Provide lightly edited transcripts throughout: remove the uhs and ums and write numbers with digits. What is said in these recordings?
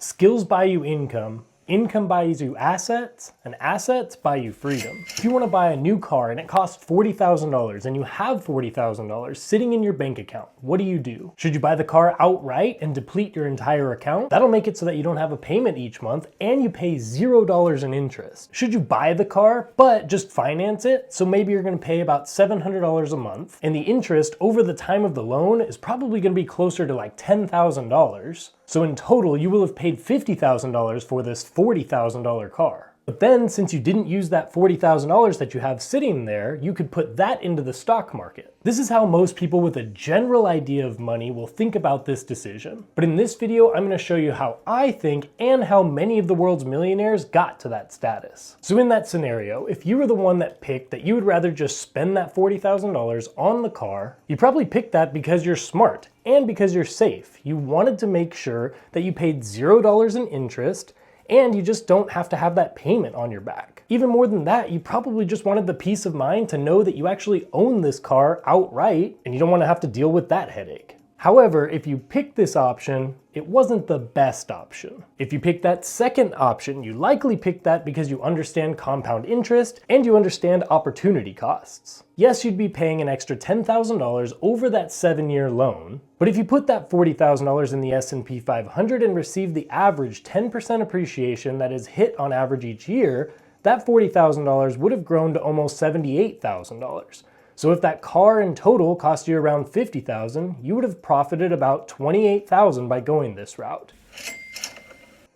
Skills buy you income. Income buys you assets, and assets buy you freedom. If you want to buy a new car and it costs $40,000 and you have $40,000 sitting in your bank account, what do? Should you buy the car outright and deplete your entire account? That'll make it so that you don't have a payment each month and you pay $0 in interest. Should you buy the car but just finance it? So maybe you're going to pay about $700 a month and the interest over the time of the loan is probably going to be closer to like $10,000. So in total, you will have paid $50,000 for this $40,000 car. But then, since you didn't use that $40,000 that you have sitting there, you could put that into the stock market. This is how most people with a general idea of money will think about this decision. But in this video, I'm going to show you how I think and how many of the world's millionaires got to that status. So in that scenario, if you were the one that picked that you would rather just spend that $40,000 on the car, you probably picked that because you're smart and because you're safe. You wanted to make sure that you paid $0 in interest and you just don't have to have that payment on your back. Even more than that, you probably just wanted the peace of mind to know that you actually own this car outright and you don't want to have to deal with that headache. However, if you picked this option, it wasn't the best option. If you picked that second option, you likely picked that because you understand compound interest and you understand opportunity costs. Yes, you'd be paying an extra $10,000 over that 7-year loan, but if you put that $40,000 in the S&P 500 and receive the average 10% appreciation that is hit on average each year, that $40,000 would have grown to almost $78,000. So if that car in total cost you around $50,000, you would have profited about $28,000 by going this route.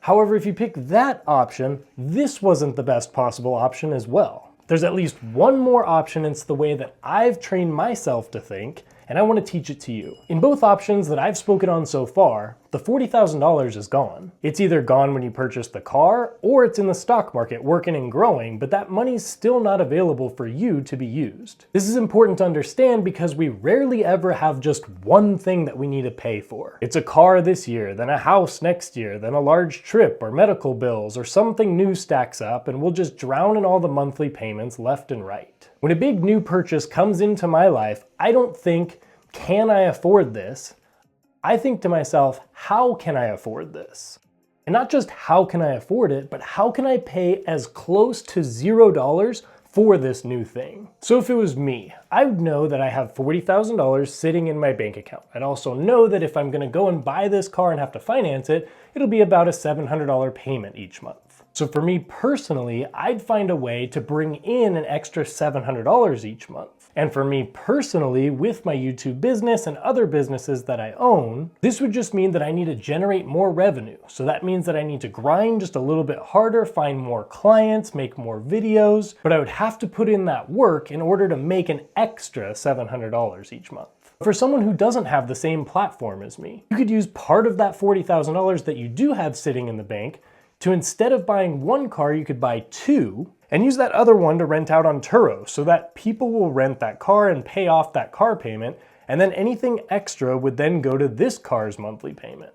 However, if you pick that option, this wasn't the best possible option as well. There's at least one more option, and it's the way that I've trained myself to think, and I want to teach it to you. In both options that I've spoken on so far, the $40,000 is gone. It's either gone when you purchase the car, or it's in the stock market working and growing, but that money's still not available for you to be used. This is important to understand because we rarely ever have just one thing that we need to pay for. It's a car this year, then a house next year, then a large trip or medical bills, or something new stacks up, and we'll just drown in all the monthly payments left and right. When a big new purchase comes into my life, I don't think, can I afford this? I think to myself, how can I afford this? And not just how can I afford it, but how can I pay as close to $0 for this new thing? So if it was me, I would know that I have $40,000 sitting in my bank account. I'd also know that if I'm gonna go and buy this car and have to finance it, it'll be about a $700 payment each month. So for me personally, I'd find a way to bring in an extra $700 each month. And for me personally, with my YouTube business and other businesses that I own, this would just mean that I need to generate more revenue. So that means that I need to grind just a little bit harder, find more clients, make more videos, but I would have to put in that work in order to make an extra $700 each month. For someone who doesn't have the same platform as me, you could use part of that $40,000 that you do have sitting in the bank to, instead of buying one car, you could buy two, and use that other one to rent out on Turo so that people will rent that car and pay off that car payment, and then anything extra would then go to this car's monthly payment.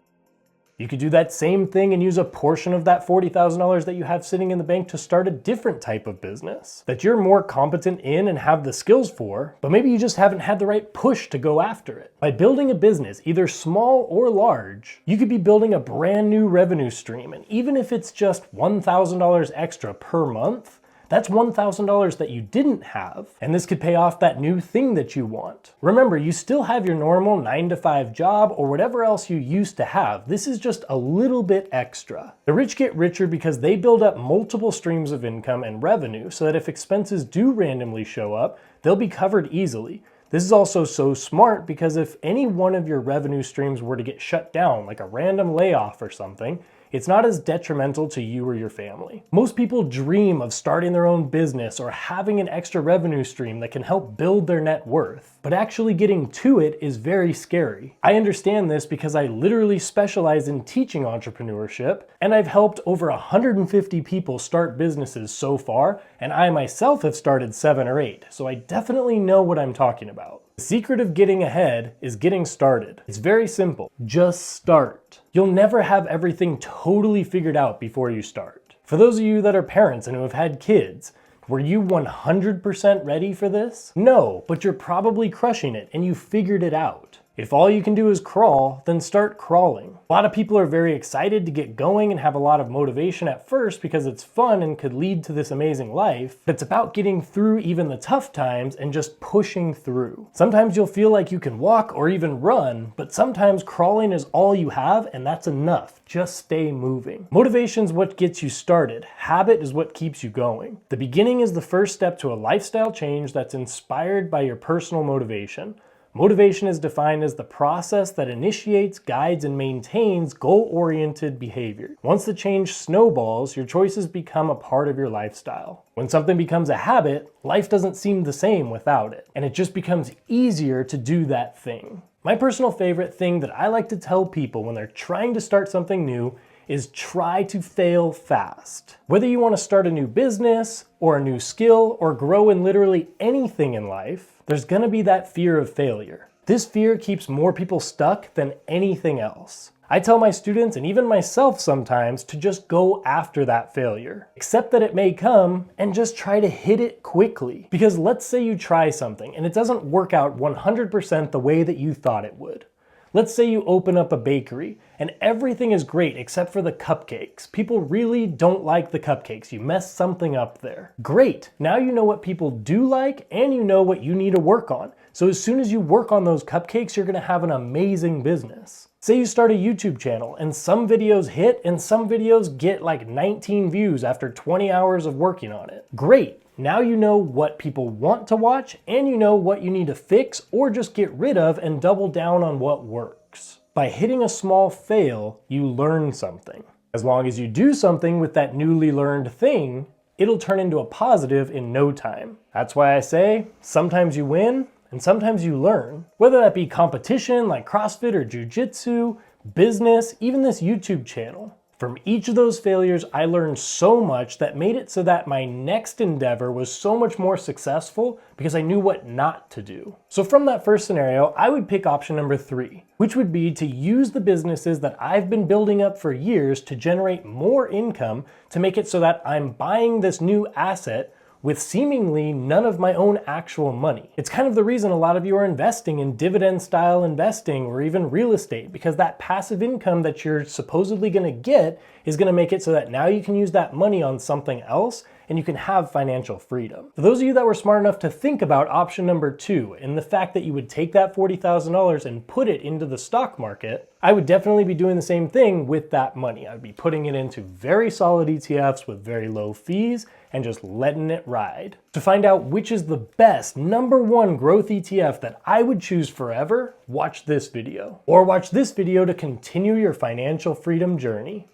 You could do that same thing and use a portion of that $40,000 that you have sitting in the bank to start a different type of business that you're more competent in and have the skills for, but maybe you just haven't had the right push to go after it. By building a business, either small or large, you could be building a brand new revenue stream, and even if it's just $1,000 extra per month, that's $1,000 that you didn't have, and this could pay off that new thing that you want. Remember, you still have your normal 9-to-5 job or whatever else you used to have. This is just a little bit extra. The rich get richer because they build up multiple streams of income and revenue so that if expenses do randomly show up, they'll be covered easily. This is also so smart because if any one of your revenue streams were to get shut down, like a random layoff or something, it's not as detrimental to you or your family. Most people dream of starting their own business or having an extra revenue stream that can help build their net worth, but actually getting to it is very scary. I understand this because I literally specialize in teaching entrepreneurship, and I've helped over 150 people start businesses so far, and I myself have started 7 or 8, so I definitely know what I'm talking about. The secret of getting ahead is getting started. It's very simple. Just start. You'll never have everything totally figured out before you start. For those of you that are parents and who have had kids, were you 100% ready for this? No, but you're probably crushing it and you figured it out. If all you can do is crawl, then start crawling. A lot of people are very excited to get going and have a lot of motivation at first because it's fun and could lead to this amazing life. It's about getting through even the tough times and just pushing through. Sometimes you'll feel like you can walk or even run, but sometimes crawling is all you have, and that's enough. Just stay moving. Motivation's what gets you started. Habit is what keeps you going. The beginning is the first step to a lifestyle change that's inspired by your personal motivation. Motivation is defined as the process that initiates, guides, and maintains goal-oriented behavior. Once the change snowballs, your choices become a part of your lifestyle. When something becomes a habit, life doesn't seem the same without it, and it just becomes easier to do that thing. My personal favorite thing that I like to tell people when they're trying to start something new is try to fail fast. Whether you want to start a new business, or a new skill, or grow in literally anything in life, there's gonna be that fear of failure. This fear keeps more people stuck than anything else. I tell my students, and even myself sometimes, to just go after that failure. Accept that it may come, and just try to hit it quickly. Because let's say you try something, and it doesn't work out 100% the way that you thought it would. Let's say you open up a bakery and everything is great except for the cupcakes. People really don't like the cupcakes. You messed something up there. Great. Now you know what people do like and you know what you need to work on. So as soon as you work on those cupcakes, you're gonna have an amazing business. Say you start a YouTube channel and some videos hit and some videos get like 19 views after 20 hours of working on it. Great. Now you know what people want to watch and you know what you need to fix or just get rid of and double down on what works. By hitting a small fail, you learn something. As long as you do something with that newly learned thing, it'll turn into a positive in no time. That's why I say, sometimes you win and sometimes you learn. Whether that be competition like CrossFit or Jiu-Jitsu, business, even this YouTube channel. From each of those failures, I learned so much that made it so that my next endeavor was so much more successful because I knew what not to do. So from that first scenario, I would pick option number 3, which would be to use the businesses that I've been building up for years to generate more income to make it so that I'm buying this new asset with seemingly none of my own actual money. It's kind of the reason a lot of you are investing in dividend style investing or even real estate, because that passive income that you're supposedly gonna get is gonna make it so that now you can use that money on something else and you can have financial freedom. For those of you that were smart enough to think about option number 2 and the fact that you would take that $40,000 and put it into the stock market, I would definitely be doing the same thing with that money. I would be putting it into very solid ETFs with very low fees and just letting it ride. To find out which is the best #1 growth ETF that I would choose forever, watch this video. Or watch this video to continue your financial freedom journey.